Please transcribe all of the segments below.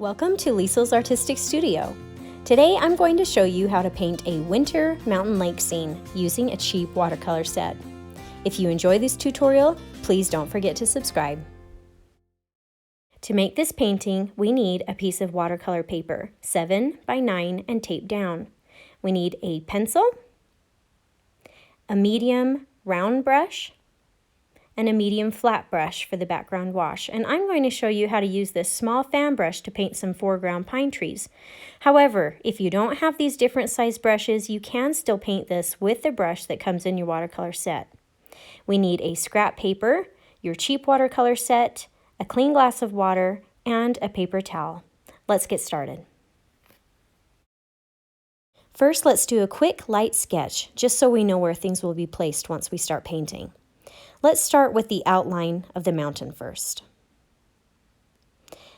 Welcome to Liesel's Artistic Studio. Today I'm going to show you how to paint a winter mountain lake scene using a cheap watercolor set. If you enjoy this tutorial, please don't forget to subscribe. To make this painting, we need a piece of watercolor paper, 7 by 9 and taped down. We need a pencil, a medium round brush, and a medium flat brush for the background wash. And I'm going to show you how to use this small fan brush to paint some foreground pine trees. However, if you don't have these different size brushes, you can still paint this with the brush that comes in your watercolor set. We need a scrap paper, your cheap watercolor set, a clean glass of water, and a paper towel. Let's get started. First, let's do a quick light sketch, just so we know where things will be placed once we start painting. Let's start with the outline of the mountain first.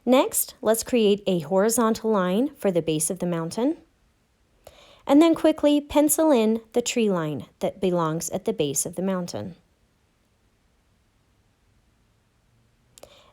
Next, let's create a horizontal line for the base of the mountain, and then quickly pencil in the tree line that belongs at the base of the mountain.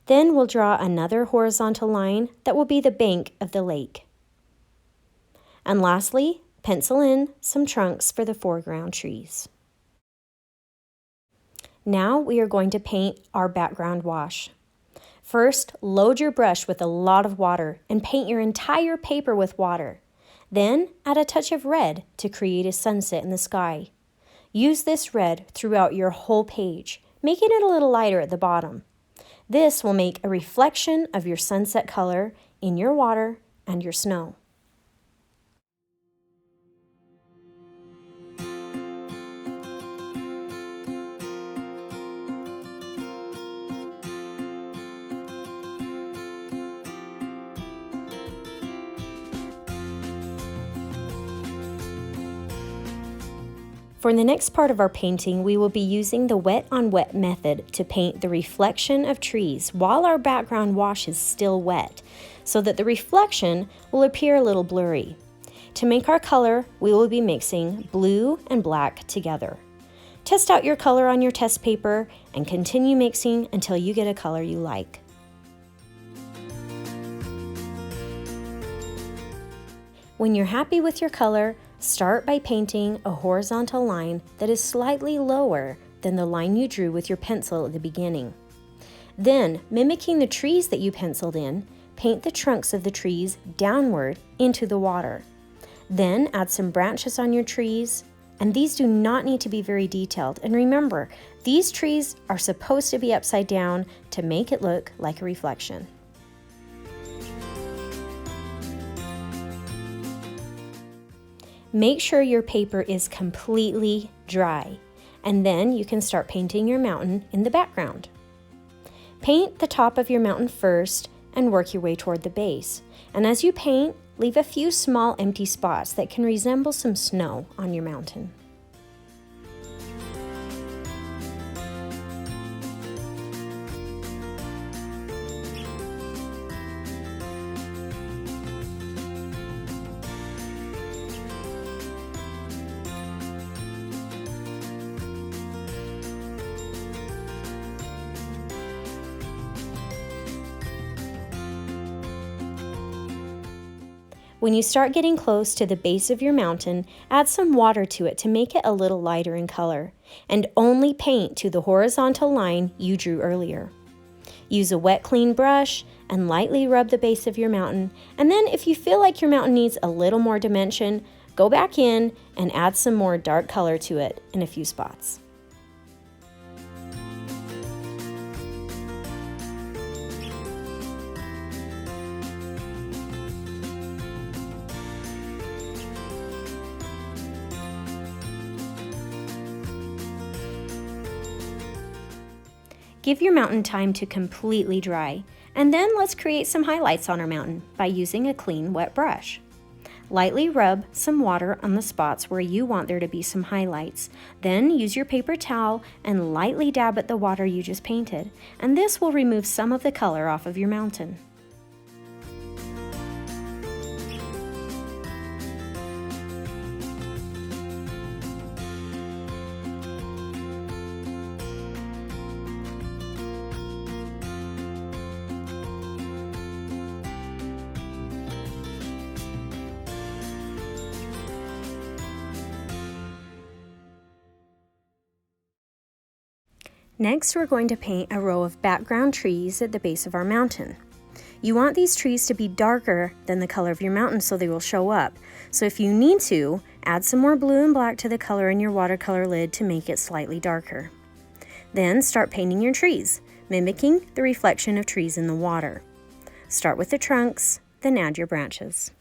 Then we'll draw another horizontal line that will be the bank of the lake. And lastly, pencil in some trunks for the foreground trees. Now we are going to paint our background wash. First, load your brush with a lot of water and paint your entire paper with water. Then add a touch of red to create a sunset in the sky. Use this red throughout your whole page, making it a little lighter at the bottom. This will make a reflection of your sunset color in your water and your snow. For the next part of our painting, we will be using the wet on wet method to paint the reflection of trees while our background wash is still wet, so that the reflection will appear a little blurry. To make our color, we will be mixing blue and black together. Test out your color on your test paper and continue mixing until you get a color you like. When you're happy with your color, start by painting a horizontal line that is slightly lower than the line you drew with your pencil at the beginning. Then, mimicking the trees that you penciled in, paint the trunks of the trees downward into the water. Then add some branches on your trees, and these do not need to be very detailed. And remember, these trees are supposed to be upside down to make it look like a reflection. Make sure your paper is completely dry, and then you can start painting your mountain in the background. Paint the top of your mountain first and work your way toward the base. And as you paint, leave a few small empty spots that can resemble some snow on your mountain. When you start getting close to the base of your mountain, add some water to it to make it a little lighter in color, and only paint to the horizontal line you drew earlier. Use a wet, clean brush and lightly rub the base of your mountain, and then if you feel like your mountain needs a little more dimension, go back in and add some more dark color to it in a few spots. Give your mountain time to completely dry, and then let's create some highlights on our mountain by using a clean wet brush. Lightly rub some water on the spots where you want there to be some highlights. Then use your paper towel and lightly dab at the water you just painted, and this will remove some of the color off of your mountain. Next, we're going to paint a row of background trees at the base of our mountain. You want these trees to be darker than the color of your mountain so they will show up. So if you need to, add some more blue and black to the color in your watercolor lid to make it slightly darker. Then start painting your trees, mimicking the reflection of trees in the water. Start with the trunks, then add your branches.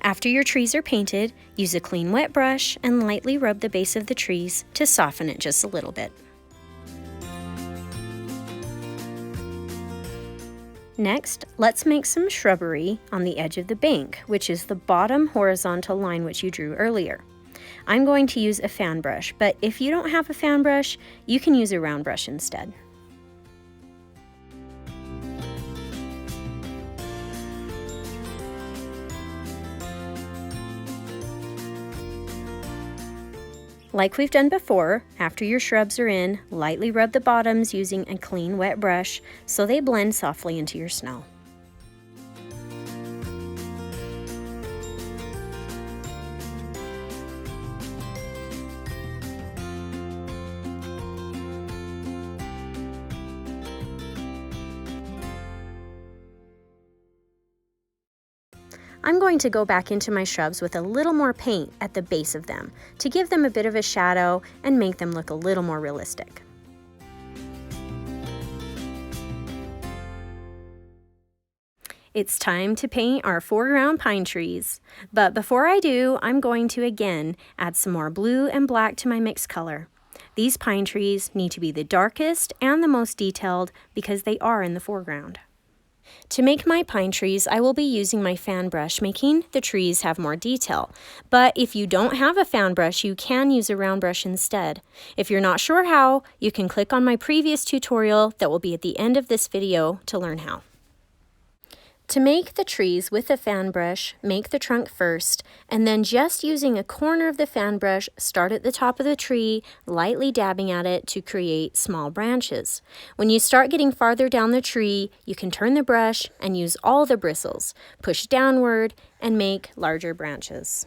After your trees are painted, use a clean wet brush and lightly rub the base of the trees to soften it just a little bit. Next, let's make some shrubbery on the edge of the bank, which is the bottom horizontal line which you drew earlier. I'm going to use a fan brush, but if you don't have a fan brush, you can use a round brush instead. Like we've done before, after your shrubs are in, lightly rub the bottoms using a clean wet brush so they blend softly into your snow. I'm going to go back into my shrubs with a little more paint at the base of them to give them a bit of a shadow and make them look a little more realistic. It's time to paint our foreground pine trees. But before I do, I'm going to again add some more blue and black to my mixed color. These pine trees need to be the darkest and the most detailed because they are in the foreground. To make my pine trees, I will be using my fan brush, making the trees have more detail. But if you don't have a fan brush, you can use a round brush instead. If you're not sure how, you can click on my previous tutorial that will be at the end of this video to learn how. To make the trees with a fan brush, make the trunk first, and then just using a corner of the fan brush, start at the top of the tree, lightly dabbing at it to create small branches. When you start getting farther down the tree, you can turn the brush and use all the bristles, push downward, and make larger branches.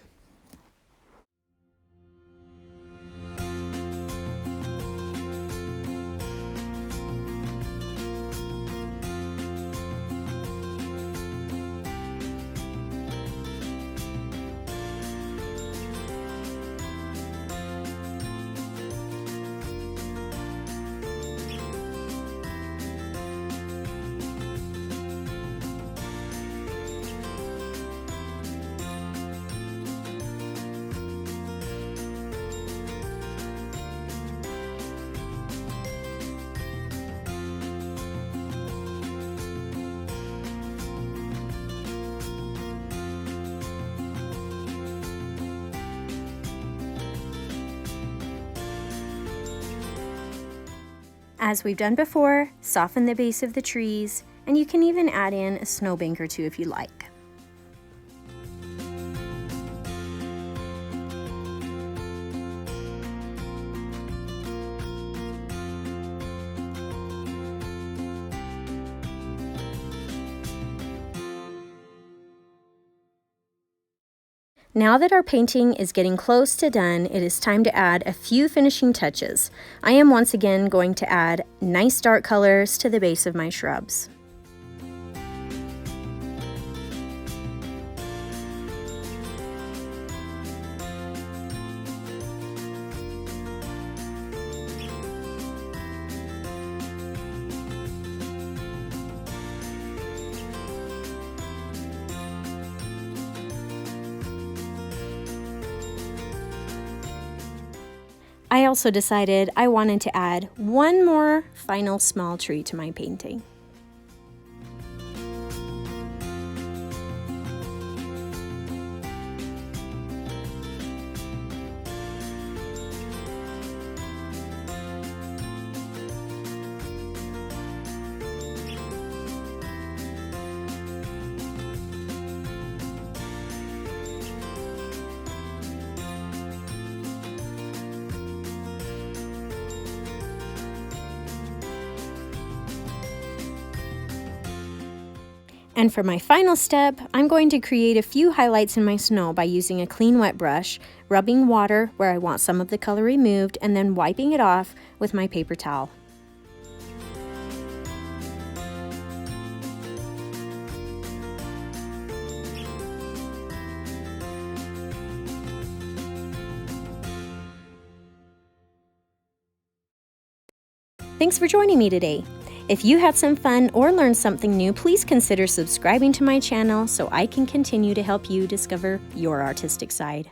As we've done before, soften the base of the trees, and you can even add in a snowbank or two if you like. Now that our painting is getting close to done, it is time to add a few finishing touches. I am once again going to add nice dark colors to the base of my shrubs. also decided I wanted to add one more final small tree to my painting. And for my final step, I'm going to create a few highlights in my snow by using a clean wet brush, rubbing water where I want some of the color removed, and then wiping it off with my paper towel. Thanks for joining me today. If you had some fun or learned something new, please consider subscribing to my channel so I can continue to help you discover your artistic side.